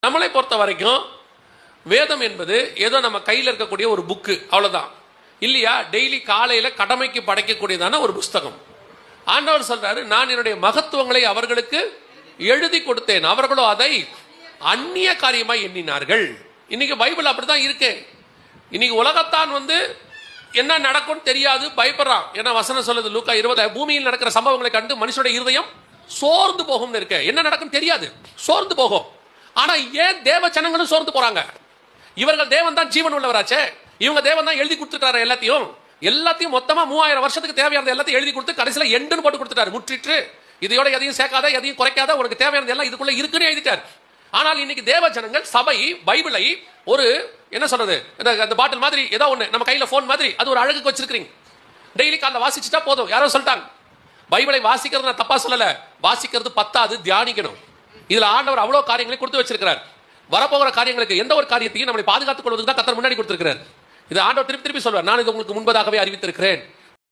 நம்மளை பொறுத்த வரைக்கும் வேதம் என்பது ஏதோ நம்ம கையில் இருக்கக்கூடிய ஒரு புக்கு, அவ்வளவுதான் இல்லையா? டெய்லி காலையில கடமைக்கு படைக்கக்கூடியதான ஒரு புஸ்தகம். ஆண்டவர் சொல்றாரு, நான் என்னுடைய மகத்துவங்களை அவர்களுக்கு எழுதி கொடுத்தேன், அவர்களோ அதை அந்நிய காரியமாய் எண்ணினார்கள். இன்னைக்கு பைபிள் அப்படிதான் இருக்கு. இன்னைக்கு உலகத்தான் என்ன நடக்கும் தெரியாது, பயப்படுறான். ஏன்னா வசனம் சொல்லுது, லூக்கா 20, பூமியில் நடக்கிற சம்பவங்களை கண்டு மனுஷனுடைய இருதயம் சோர்ந்து போகும் இருக்கு. என்ன நடக்கும் தெரியாது, சோர்ந்து போகும். ஆனா ஏன் தேவ ஜனங்களும் சோர்ந்து போறாங்க? இவர்கள் தேவன் தான் ஜீவன் உள்ளவராச்சே, இவங்க தேவன் தான் எழுதி கொடுத்துட்டாரு எல்லாத்தையும் மொத்தமா 3000 வருஷத்துக்கு தேவையானது எல்லாத்தையும் எழுதி கொடுத்து கடைசியில எண்டுன்னு போட்டு கொடுத்துட்டாரு, முற்றிற்று, இதையோட எதையும் சேர்க்காத எதையும் குறைக்காத, உனக்கு தேவையானது எல்லாம் இதுக்குள்ள இருக்குன்னு எழுதிட்டார். ஆனால் இன்னைக்கு தேவ ஜனங்கள் சபை பைபிளை ஒரு என்ன சொல்றது, அந்த பாட்டில் மாதிரி ஏதோ ஒண்ணு நம்ம கையில போன் மாதிரி அது ஒரு அழகுக்கு வச்சிருக்கீங்க. டெய்லி காலைல வாசிச்சுட்டா போதும். யாரோ சொல்லிட்டாங்க, பைபிளை வாசிக்கிறது நான் தப்பா சொல்லல, வாசிக்கிறது பத்தாது, தியானிக்கணும். இதுல ஆண்டவர் அவ்வளவு காரியங்களை கொடுத்து வச்சிருக்கிறார். வரப்போகிற காரியங்களுக்கு எந்த ஒரு காரியத்தையும் நம்மளை பாதுகாத்துக் கொள்வதற்கு தான் கர்த்தர் முன்னாடி கொடுத்திருக்கிறார். இது ஆண்டவர் திருப்பி திருப்பி சொல்வார், நான் இது உங்களுக்கு முன்பதாகவே அறிவித்திருக்கிறேன்.